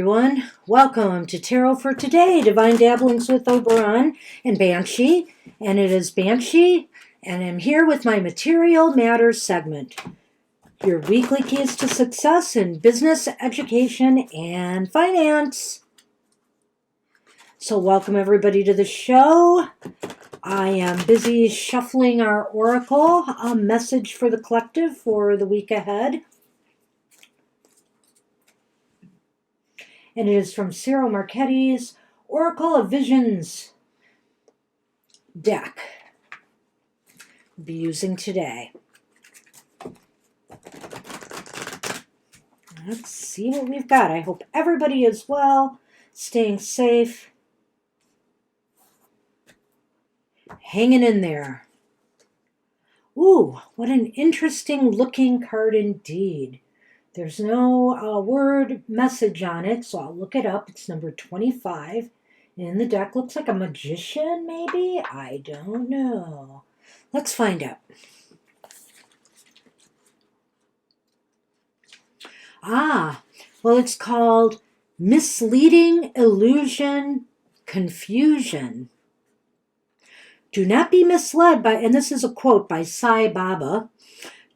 everyone. Welcome to Tarot for Today, Divine Dabblings with Oberon and Banshee. And it is Banshee, and I'm here with my Material Matters segment. Your weekly keys to success in business, education, and finance. So welcome everybody to the show. I am busy shuffling our oracle, a message for the collective for the week ahead. And it is from Cyril Marchetti's Oracle of Visions deck. We'll be using today. Let's see what we've got. I hope everybody is well, staying safe, hanging in there. Ooh, what an interesting looking card indeed. There's no word message on it, so I'll look it up. It's number 25 in the deck. Looks like a magician, maybe? I don't know. Let's find out. Well, it's called Misleading Illusion Confusion. Do not be misled by, and this is a quote by Sai Baba,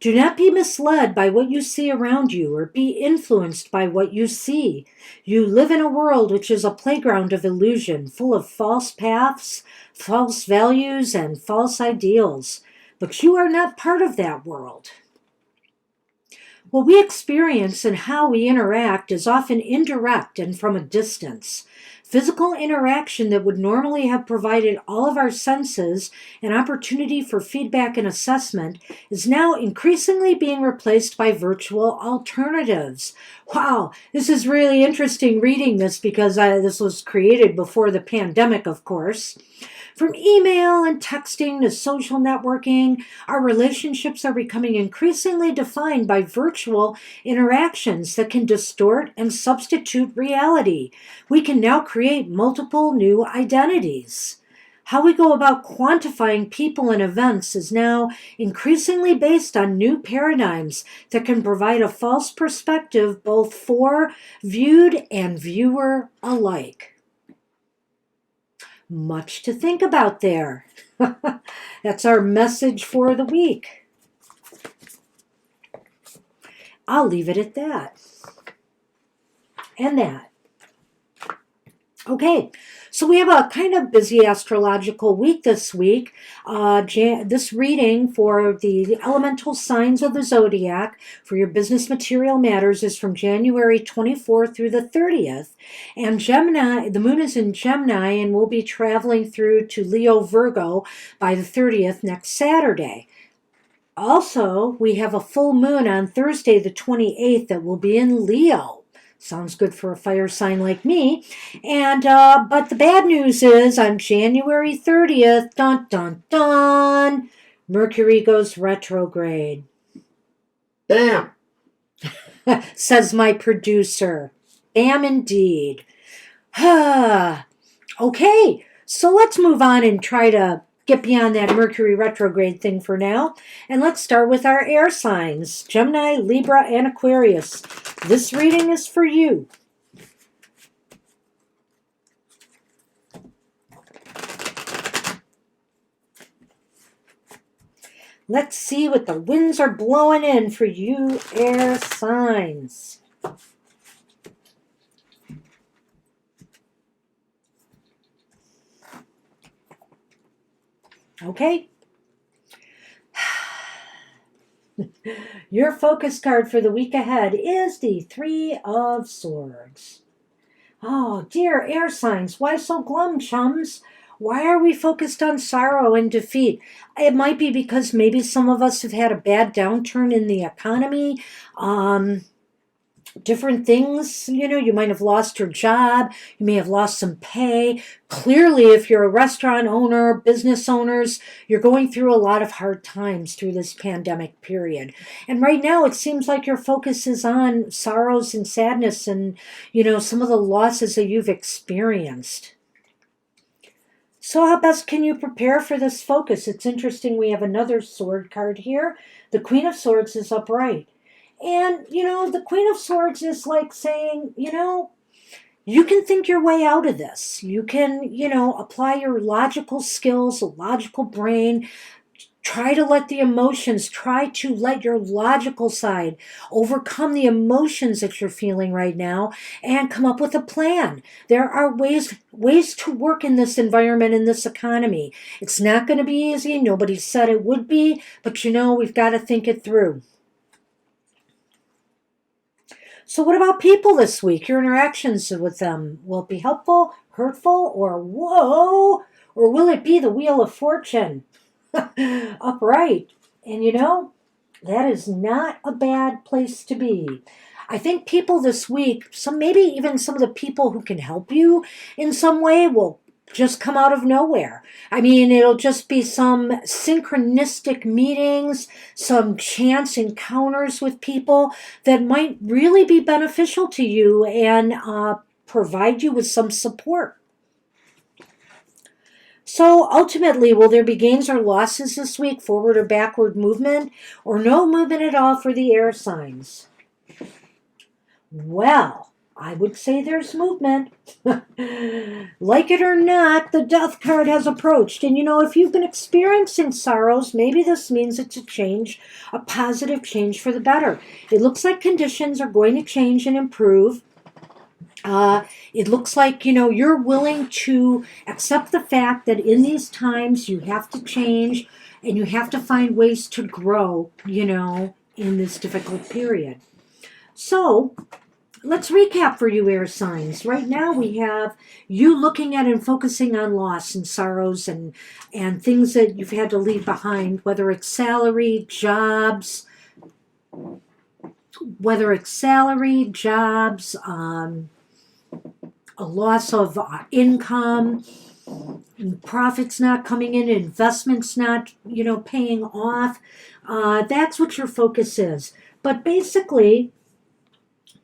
do not be misled by what you see around you or be influenced by what you see. You live in a world which is a playground of illusion, full of false paths, false values, and false ideals. But you are not part of that world. What we experience and how we interact is often indirect and from a distance. Physical interaction that would normally have provided all of our senses an opportunity for feedback and assessment is now increasingly being replaced by virtual alternatives. Wow, this is really interesting reading this because this was created before the pandemic, of course. From email and texting to social networking, our relationships are becoming increasingly defined by virtual interactions that can distort and substitute reality. We can now create multiple new identities. How we go about quantifying people and events is now increasingly based on new paradigms that can provide a false perspective both for viewed and viewer alike. Much to think about there. That's our message for the week. I'll leave it at that. And that. Okay, so we have a kind of busy astrological week this week. This reading for the elemental signs of the Zodiac for your business material matters is from January 24th through the 30th. And Gemini, the moon is in Gemini and we'll be traveling through to Leo Virgo by the 30th next Saturday. Also, we have a full moon on Thursday the 28th that will be in Leo. Sounds good for a fire sign like me. And but the bad news is on January 30th, dun dun dun, Mercury goes retrograde. Bam! Says my producer. Bam indeed. Okay, so let's move on and try to get beyond that Mercury retrograde thing for now. And let's start with our air signs, Gemini, Libra, and Aquarius. This reading is for you. Let's see what the winds are blowing in for you air signs. Okay. Your focus card for the week ahead is the Three of Swords. Oh, dear air signs, why so glum, chums? Why are we focused on sorrow and defeat? It might be because maybe some of us have had a bad downturn in the economy. Different things, you might have lost your job, you may have lost some pay. Clearly, if you're a restaurant owner, business owners, you're going through a lot of hard times through this pandemic period. And right now, it seems like your focus is on sorrows and sadness and, some of the losses that you've experienced. So how best can you prepare for this focus? It's interesting, we have another sword card here. The Queen of Swords is upright. And, the Queen of Swords is like saying, you can think your way out of this. You can, apply your logical skills, a logical brain. Try to let your logical side overcome the emotions that you're feeling right now and come up with a plan. There are ways to work in this environment, in this economy. It's not going to be easy. Nobody said it would be, but we've got to think it through. So what about people this week? Your interactions with them, will it be helpful, hurtful, or whoa? Or will it be the Wheel of Fortune? Upright. And that is not a bad place to be. I think people this week, maybe even some of the people who can help you in some way will just come out of nowhere. I mean, it'll just be some synchronistic meetings, some chance encounters with people that might really be beneficial to you and provide you with some support. So ultimately, will there be gains or losses this week, forward or backward movement, or no movement at all for the air signs? Well, I would say there's movement. Like it or not, the death card has approached. And if you've been experiencing sorrows, maybe this means it's a change, a positive change for the better. It looks like conditions are going to change and improve. It looks like, you're willing to accept the fact that in these times you have to change and you have to find ways to grow, in this difficult period. So let's recap for you, air signs. Right now we have you looking at and focusing on loss and sorrows and things that you've had to leave behind, whether it's salary, jobs, a loss of income, profits not coming in, investments not, paying off. That's what your focus is. But basically,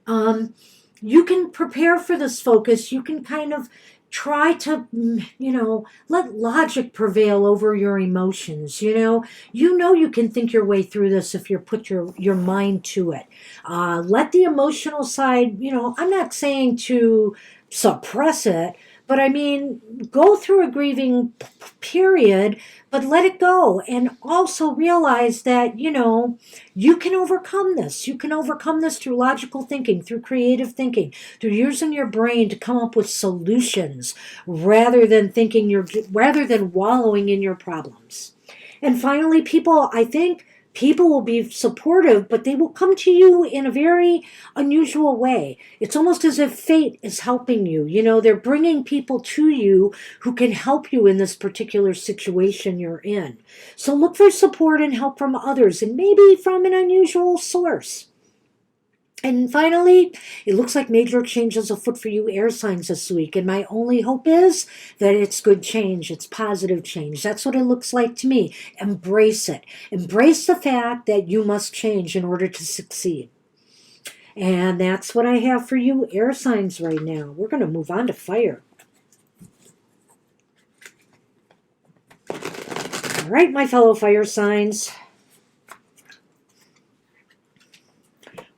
you can prepare for this focus. You can kind of try to, let logic prevail over your emotions. You can think your way through this if you put your mind to it. Let the emotional side, I'm not saying to suppress it, but I mean, go through a grieving period, but let it go. And also realize that, you can overcome this. You can overcome this through logical thinking, through creative thinking, through using your brain to come up with solutions rather than wallowing in your problems. And finally, I think people will be supportive, but they will come to you in a very unusual way. It's almost as if fate is helping you. They're bringing people to you who can help you in this particular situation you're in. So look for support and help from others, and maybe from an unusual source. And finally, it looks like major changes afoot for you air signs this week. And my only hope is that it's good change. It's positive change. That's what it looks like to me. Embrace it. Embrace the fact that you must change in order to succeed. And that's what I have for you air signs right now. We're going to move on to fire. All right, my fellow fire signs.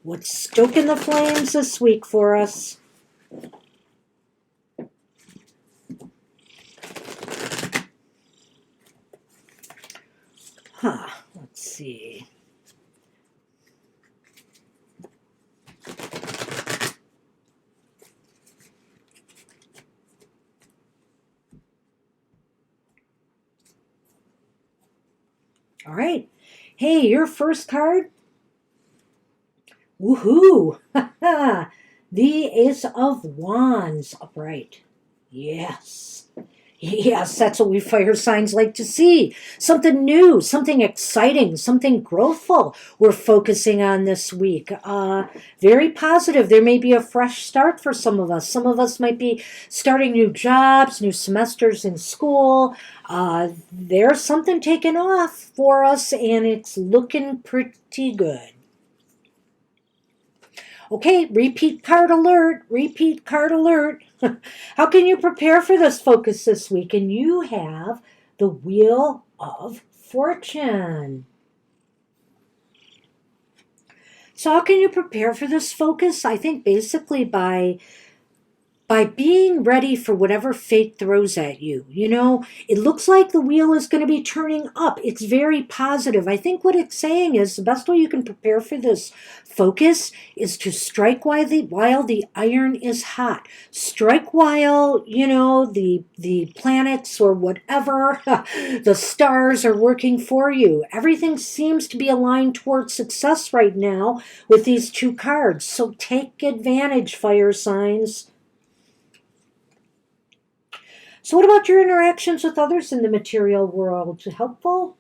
What's stoking the flames this week for us? Let's see. All right. Hey, your first card. Woohoo! The Ace of Wands upright. Yes. Yes, that's what we fire signs like to see. Something new, something exciting, something growthful we're focusing on this week. Very positive. There may be a fresh start for some of us. Some of us might be starting new jobs, new semesters in school. There's something taking off for us, and it's looking pretty good. Okay, repeat card alert, repeat card alert. How can you prepare for this focus this week? And you have the Wheel of Fortune. So how can you prepare for this focus? I think basically by by being ready for whatever fate throws at you. You know, it looks like the wheel is going to be turning up. It's very positive. I think what it's saying is the best way you can prepare for this focus is to strike while the iron is hot. Strike while, you know, the planets or whatever, the stars are working for you. Everything seems to be aligned towards success right now with these two cards. So take advantage, fire signs. So what about your interactions with others in the material world? Helpful?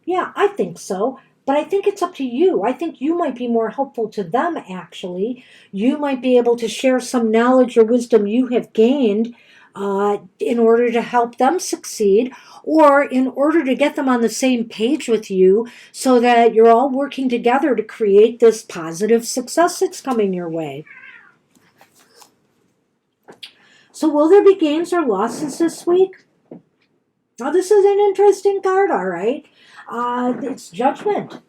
Yeah, I think so. But I think it's up to you. I think you might be more helpful to them, actually. You might be able to share some knowledge or wisdom you have gained in order to help them succeed, or in order to get them on the same page with you so that you're all working together to create this positive success that's coming your way. So will there be gains or losses this week? Now, this is an interesting card, all right. It's Judgment.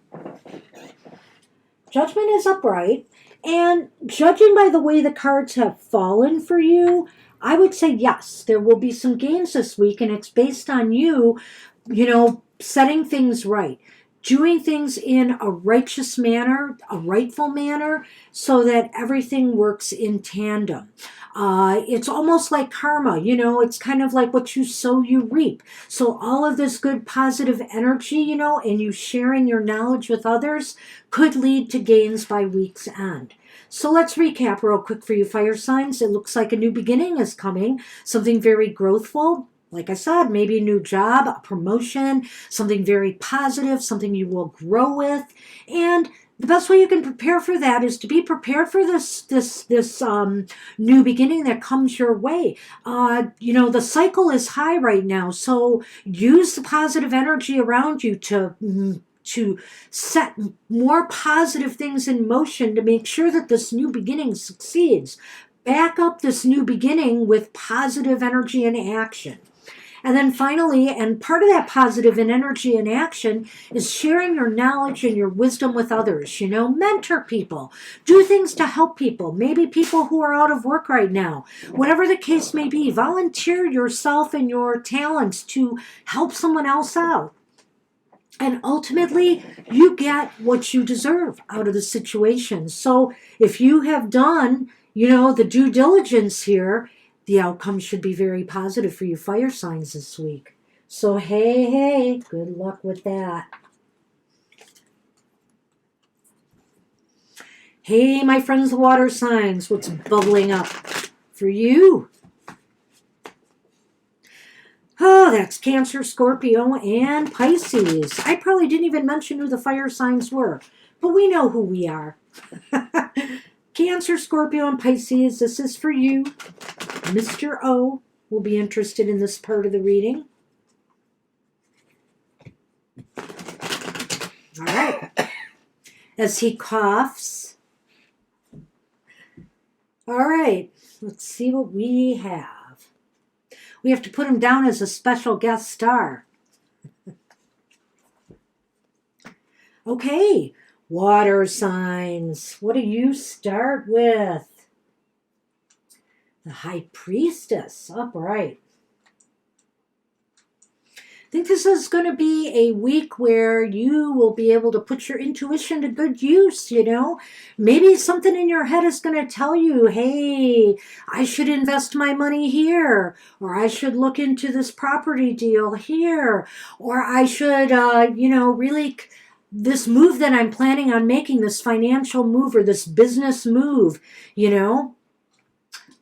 Judgment is upright. And judging by the way the cards have fallen for you, I would say yes, there will be some gains this week, and it's based on you, setting things right. Doing things in a righteous manner, a rightful manner, so that everything works in tandem. It's almost like karma, it's kind of like what you sow, you reap. So all of this good positive energy, and you sharing your knowledge with others could lead to gains by week's end. So let's recap real quick for you, fire signs. It looks like a new beginning is coming, something very growthful. Like I said, maybe a new job, a promotion, something very positive, something you will grow with. And the best way you can prepare for that is to be prepared for this new beginning that comes your way. The cycle is high right now, so use the positive energy around you to set more positive things in motion to make sure that this new beginning succeeds. Back up this new beginning with positive energy and action. And then finally, and part of that positive energy and action is sharing your knowledge and your wisdom with others. Mentor people. Do things to help people. Maybe people who are out of work right now. Whatever the case may be, volunteer yourself and your talents to help someone else out. And ultimately, you get what you deserve out of the situation. So if you have done, the due diligence here, the outcome should be very positive for you fire signs this week. So hey, good luck with that. Hey, my friends, the water signs, what's bubbling up for you? Oh, that's Cancer, Scorpio, and Pisces. I probably didn't even mention who the fire signs were, but we know who we are. Cancer, Scorpio, and Pisces, this is for you. Mr. O will be interested in this part of the reading. All right. As he coughs. All right. Let's see what we have. We have to put him down as a special guest star. Okay. Water signs. What do you start with? The High Priestess, upright. I think this is going to be a week where you will be able to put your intuition to good use, Maybe something in your head is going to tell you, hey, I should invest my money here, or I should look into this property deal here, or I should, really... this move that I'm planning on making, this financial move or this business move,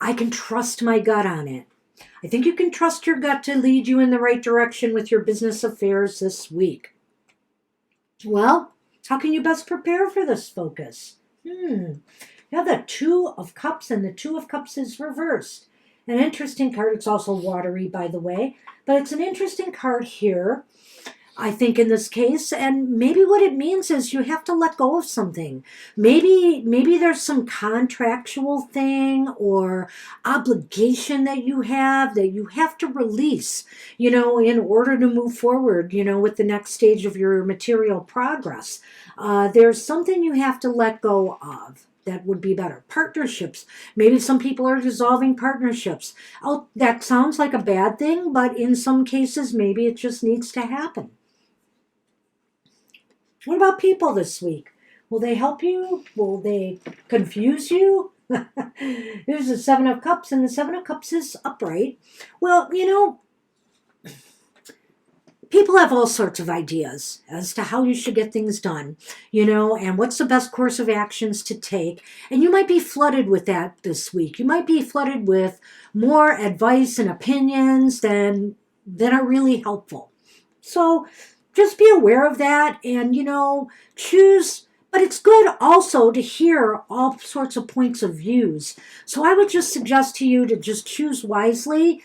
I can trust my gut on it. I think you can trust your gut to lead you in the right direction with your business affairs this week. Well, how can you best prepare for this focus? You have the Two of Cups, and the Two of Cups is reversed. An interesting card. It's also watery, by the way, but it's an interesting card here. I think in this case, and maybe what it means is you have to let go of something. Maybe there's some contractual thing or obligation that you have to release, in order to move forward, with the next stage of your material progress. There's something you have to let go of. that would be better. Partnerships. Maybe some people are dissolving partnerships. Oh, that sounds like a bad thing, but in some cases, maybe it just needs to happen. What about people this week? Will they help you? Will they confuse you? There's the Seven of Cups, and the Seven of Cups is upright. Well, people have all sorts of ideas as to how you should get things done, and what's the best course of actions to take. And you might be flooded with that this week. You might be flooded with more advice and opinions than are really helpful. So just be aware of that and, choose. But it's good also to hear all sorts of points of views. So I would just suggest to you to just choose wisely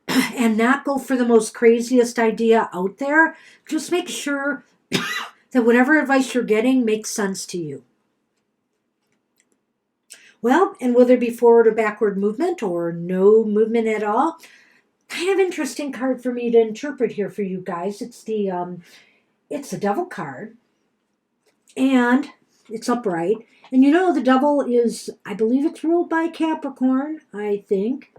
and not go for the most craziest idea out there. Just make sure that whatever advice you're getting makes sense to you. Well, and will there be forward or backward movement or no movement at all? Kind of interesting card for me to interpret here for you guys. It's the Devil card, and it's upright. And the Devil is, I believe it's ruled by Capricorn, I think.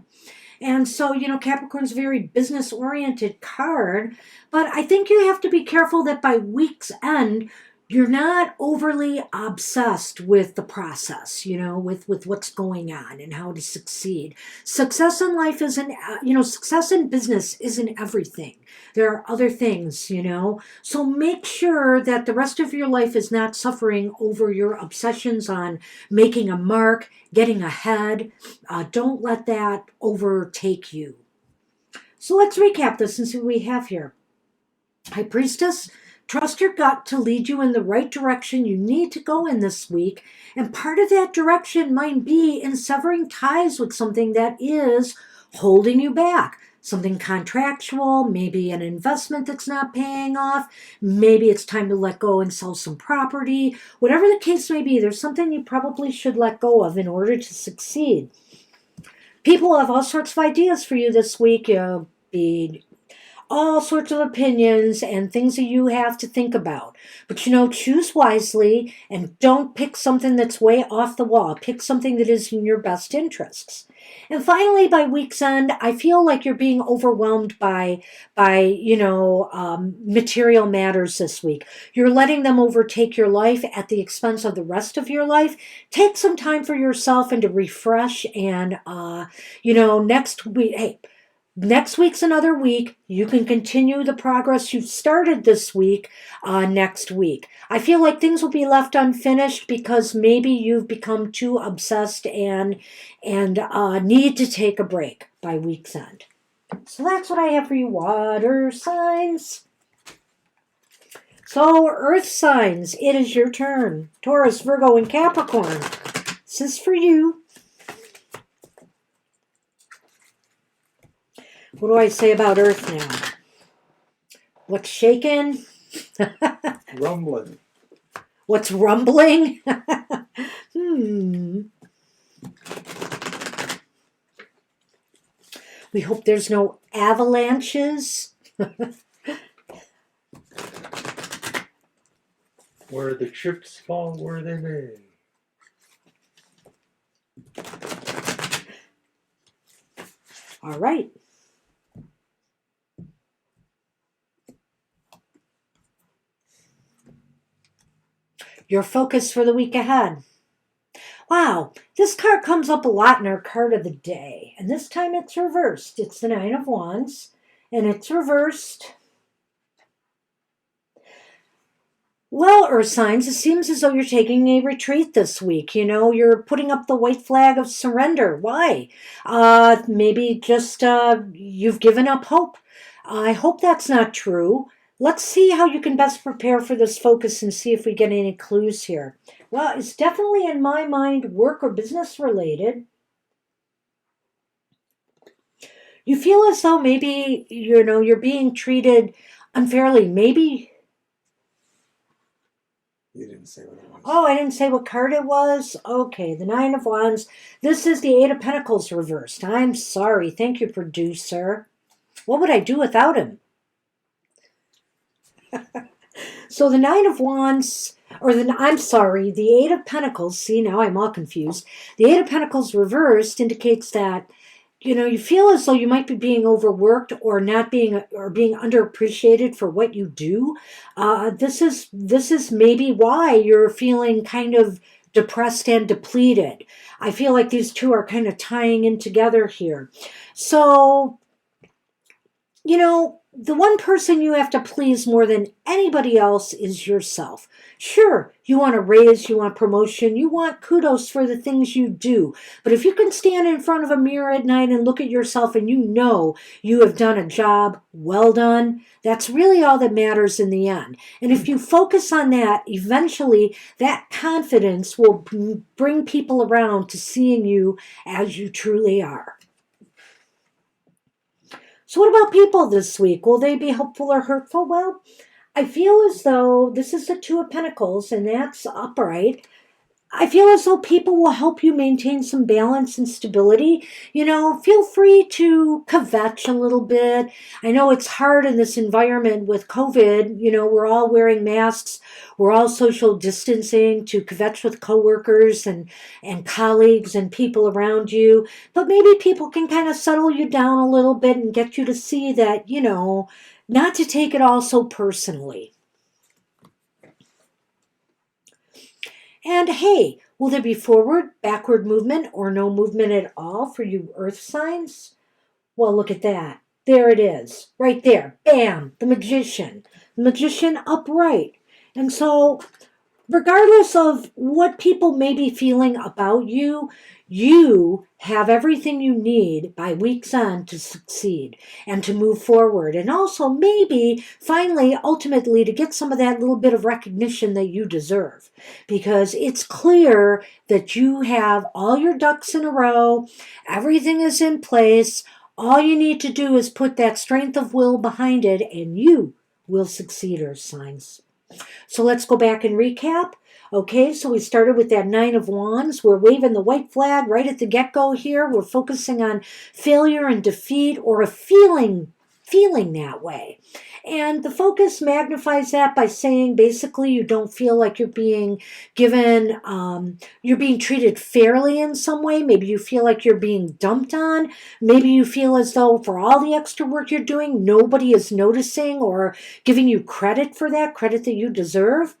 And so, Capricorn's a very business-oriented card, but I think you have to be careful that by week's end, you're not overly obsessed with the process, with what's going on and how to succeed. Success in life isn't, success in business isn't everything. There are other things, So make sure that the rest of your life is not suffering over your obsessions on making a mark, getting ahead. Don't let that overtake you. So let's recap this and see what we have here. High Priestess. Trust your gut to lead you in the right direction you need to go in this week. And part of that direction might be in severing ties with something that is holding you back. Something contractual, maybe an investment that's not paying off. Maybe it's time to let go and sell some property. Whatever the case may be, there's something you probably should let go of in order to succeed. People have all sorts of ideas for you this week. You'll be all sorts of opinions and things that you have to think about. But choose wisely and don't pick something that's way off the wall. Pick something that is in your best interests. And finally, by week's end, I feel like you're being overwhelmed by material matters this week. You're letting them overtake your life at the expense of the rest of your life. Take some time for yourself and to refresh. And next week, next week's another week. You can continue the progress you've started this week next week. I feel like things will be left unfinished because maybe you've become too obsessed and need to take a break by week's end. So that's what I have for you, water signs. So earth signs, it is your turn. Taurus, Virgo, and Capricorn. This is for you. What do I say about Earth now? What's shaking? Rumbling. What's rumbling? We hope there's no avalanches. Where the chips fall where they may. All right. Your focus for the week ahead. Wow, this card comes up a lot in our card of the day. And this time it's reversed. It's the Nine of Wands. And it's reversed. Well, Earth signs, it seems as though you're taking a retreat this week. You're putting up the white flag of surrender. Why? Maybe just you've given up hope. I hope that's not true. Let's see how you can best prepare for this focus and see if we get any clues here. Well, it's definitely, in my mind, work or business related. You feel as though maybe, you're being treated unfairly. Maybe... You didn't say what it was. Oh, I didn't say what card it was? Okay, the Nine of Wands. This is the Eight of Pentacles reversed. I'm sorry. Thank you, producer. What would I do without him? So the Nine of Wands, I'm sorry, the Eight of Pentacles, see, now I'm all confused. The Eight of Pentacles reversed indicates that, you feel as though you might be being overworked or not being underappreciated for what you do. This is maybe why you're feeling kind of depressed and depleted. I feel like these two are kind of tying in together here. So, the one person you have to please more than anybody else is yourself. Sure, you want a raise, you want promotion, you want kudos for the things you do. But if you can stand in front of a mirror at night and look at yourself and you know you have done a job well done, that's really all that matters in the end. And if you focus on that, eventually that confidence will bring people around to seeing you as you truly are. So what about people this week? Will they be helpful or hurtful? Well, I feel as though this is the Two of Pentacles, and that's upright. I feel as though people will help you maintain some balance and stability. Feel free to kvetch a little bit. I know it's hard in this environment with COVID. We're all wearing masks. We're all social distancing to kvetch with coworkers and colleagues and people around you. But maybe people can kind of settle you down a little bit and get you to see that, not to take it all so personally. And hey, will there be forward, backward movement, or no movement at all for you earth signs? Well, look at that. There it is. Right there. Bam! The Magician. The Magician upright. And so, regardless of what people may be feeling about you, you have everything you need by week's end to succeed and to move forward. And also maybe finally, ultimately, to get some of that little bit of recognition that you deserve. Because it's clear that you have all your ducks in a row. Everything is in place. All you need to do is put that strength of will behind it and you will succeed, Earth signs. So let's go back and recap. Okay, so we started with that Nine of Wands. We're waving the white flag right at the get-go here. We're focusing on failure and defeat or a feeling that way. And the focus magnifies that by saying basically you don't feel like you're being given, you're being treated fairly in some way. Maybe you feel like you're being dumped on. Maybe you feel as though for all the extra work you're doing, nobody is noticing or giving you credit for that, credit that you deserve.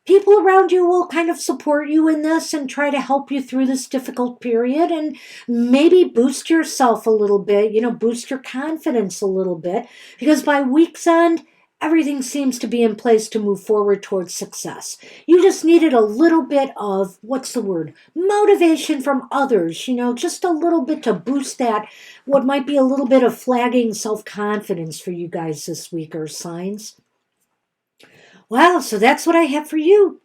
People around you will kind of support you in this and try to help you through this difficult period and maybe boost yourself a little bit, boost your confidence a little bit, because by week's end, everything seems to be in place to move forward towards success. You just needed a little bit of, motivation from others, just a little bit to boost that, what might be a little bit of flagging self-confidence for you guys this week, Earth signs. Wow, so that's what I have for you.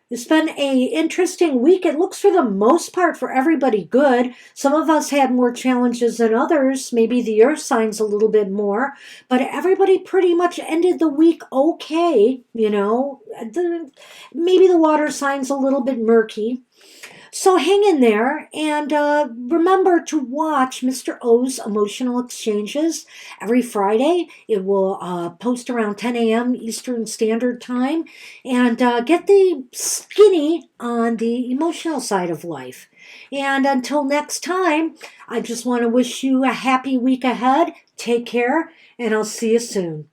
It's been an interesting week. It looks for the most part for everybody good. Some of us had more challenges than others, maybe the earth signs a little bit more, but everybody pretty much ended the week okay, maybe the water signs a little bit murky. So hang in there and remember to watch Mr. O's Emotional Exchanges every Friday. It will post around 10 a.m. Eastern Standard Time and get the skinny on the emotional side of life. And until next time, I just want to wish you a happy week ahead. Take care, and I'll see you soon.